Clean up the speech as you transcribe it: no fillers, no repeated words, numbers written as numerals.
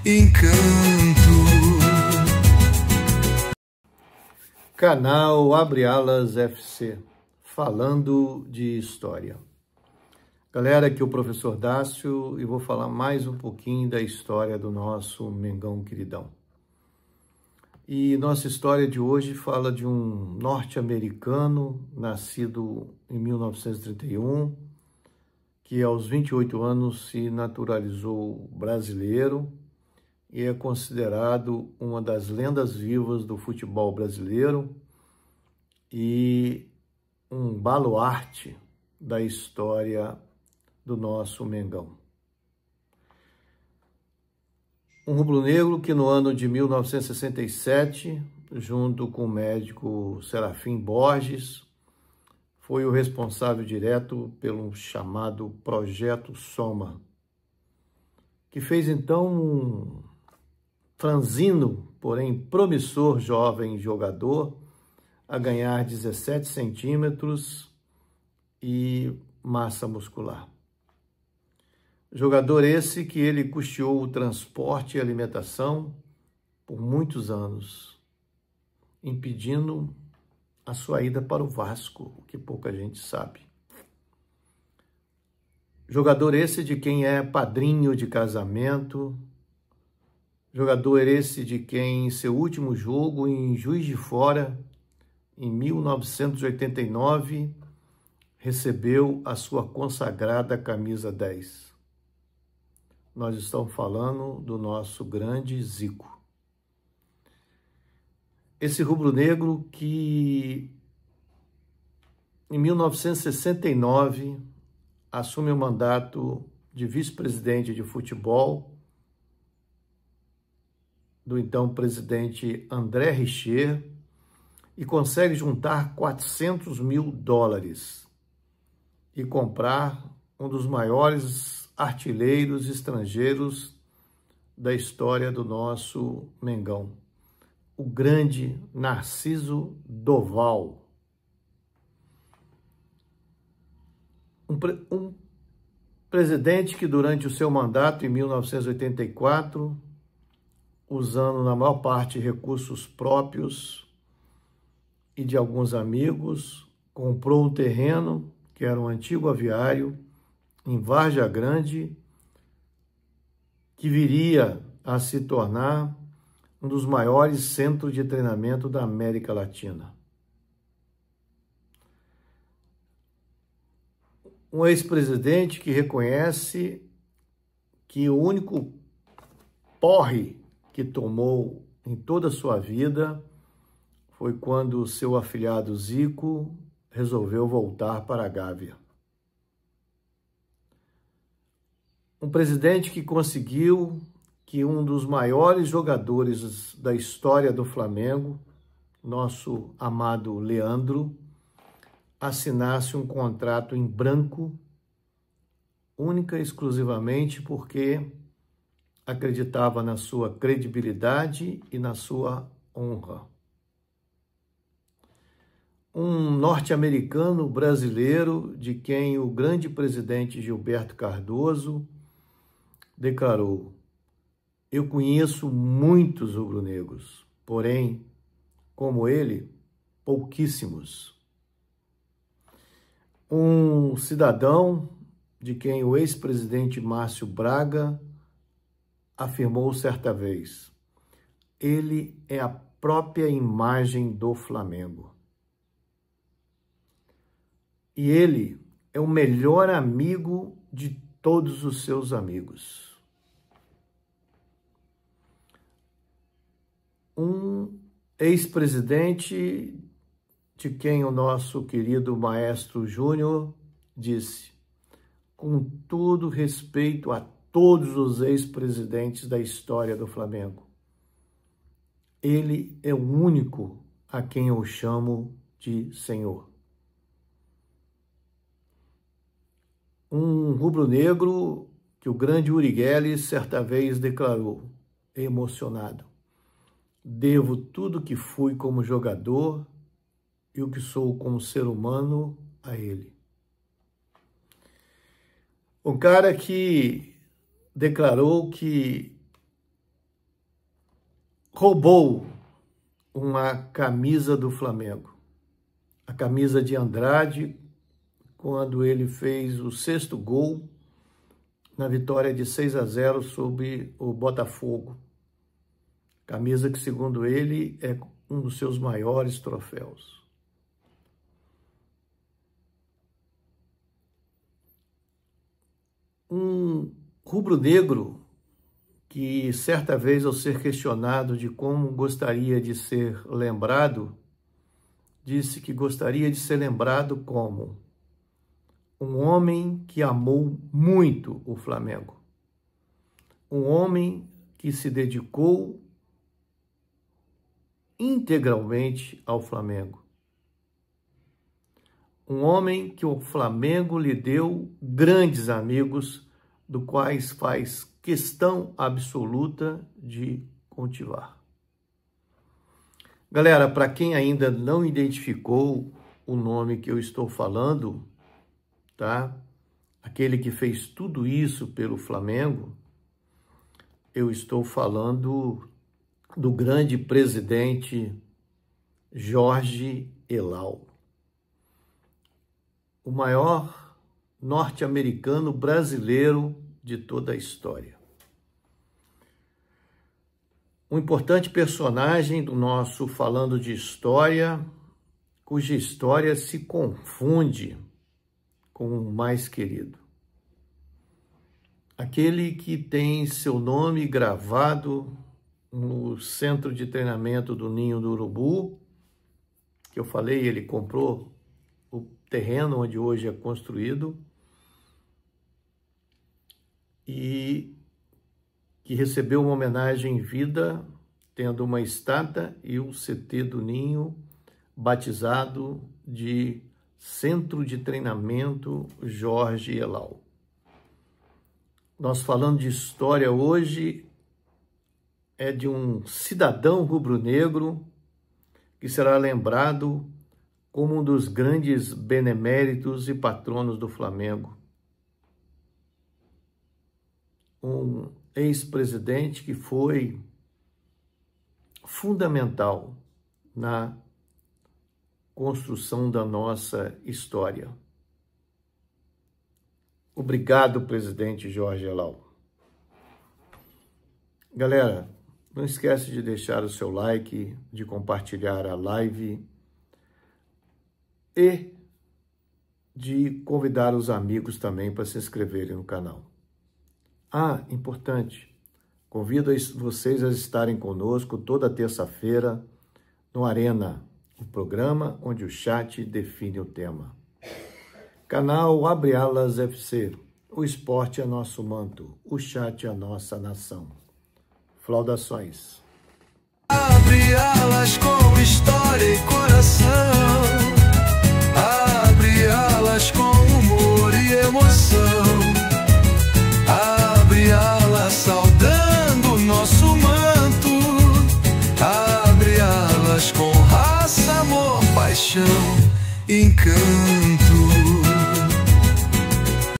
encanto. Canal Abre Alas FC, falando de história. Galera, aqui é o professor Dácio e vou falar mais um pouquinho da história do nosso Mengão queridão. E nossa história de hoje fala de um norte-americano nascido em 1931, que aos 28 anos se naturalizou brasileiro e é considerado uma das lendas vivas do futebol brasileiro e um baluarte da história do nosso Mengão. Um rubro-negro que no ano de 1967, junto com o médico Serafim Borges, foi o responsável direto pelo chamado Projeto Soma, que fez então um franzino, porém promissor jovem jogador a ganhar 17 centímetros e massa muscular. Jogador esse que ele custeou o transporte e alimentação por muitos anos, impedindo a sua ida para o Vasco, o que pouca gente sabe. Jogador esse de quem é padrinho de casamento, jogador esse de quem em seu último jogo em Juiz de Fora, em 1989, recebeu a sua consagrada camisa 10. Nós estamos falando do nosso grande Zico. Esse rubro-negro que, em 1969, assume o mandato de vice-presidente de futebol do então presidente André Richer e consegue juntar 400 mil dólares e comprar um dos maiores artilheiros estrangeiros da história do nosso Mengão, o grande Narciso Doval. Um presidente que durante o seu mandato em 1984, usando na maior parte recursos próprios e de alguns amigos, comprou um terreno que era um antigo aviário em Várzea Grande, que viria a se tornar um dos maiores centros de treinamento da América Latina. Um ex-presidente que reconhece que o único porre que tomou em toda a sua vida foi quando seu afilhado Zico resolveu voltar para a Gávea. Um presidente que conseguiu que um dos maiores jogadores da história do Flamengo, nosso amado Leandro, assinasse um contrato em branco, única e exclusivamente porque acreditava na sua credibilidade e na sua honra. Um norte-americano brasileiro de quem o grande presidente Gilberto Cardoso declarou: eu conheço muitos rubro-negros, porém, como ele, pouquíssimos. Um cidadão de quem o ex-presidente Márcio Braga afirmou certa vez: ele é a própria imagem do Flamengo. E ele é o melhor amigo de todos os seus amigos. Um ex-presidente de quem o nosso querido maestro Júnior disse: com todo respeito a todos os ex-presidentes da história do Flamengo, ele é o único a quem eu chamo de Senhor. Um rubro-negro que o grande Uri Geller certa vez declarou, emocionado: devo tudo que fui como jogador e o que sou como ser humano a ele. Um cara que declarou que roubou uma camisa do Flamengo, a camisa de Andrade, quando ele fez o 6º gol na vitória de 6-0 sobre o Botafogo. Camisa que, segundo ele, é um dos seus maiores troféus. Um rubro-negro que, certa vez, ao ser questionado de como gostaria de ser lembrado, disse que gostaria de ser lembrado como um homem que amou muito o Flamengo, um homem que se dedicou integralmente ao Flamengo, um homem que o Flamengo lhe deu grandes amigos, do quais faz questão absoluta de cultivar. Galera, para quem ainda não identificou o nome que eu estou falando, tá? Aquele que fez tudo isso pelo Flamengo, eu estou falando do grande presidente Jorge Elal, o maior norte-americano brasileiro de toda a história. Um importante personagem do nosso Falando de História, cuja história se confunde com o mais querido. Aquele que tem seu nome gravado no centro de treinamento do Ninho do Urubu, que eu falei, ele comprou o terreno onde hoje é construído, e que recebeu uma homenagem em vida, tendo uma estátua e um CT do Ninho batizado de Centro de Treinamento Jorge Elal. Nós falando de história hoje é de um cidadão rubro-negro que será lembrado como um dos grandes beneméritos e patronos do Flamengo. Um ex-presidente que foi fundamental na construção da nossa história. Obrigado, presidente Jorge Elal. Galera, não esquece de deixar o seu like, de compartilhar a live e de convidar os amigos também para se inscreverem no canal. Ah, importante, convido vocês a estarem conosco toda terça-feira no Arena, o programa onde o chat define o tema. Canal Abre Alas FC, o esporte é nosso manto, o chat é a nossa nação. Flaudações. Abre alas com história e coração.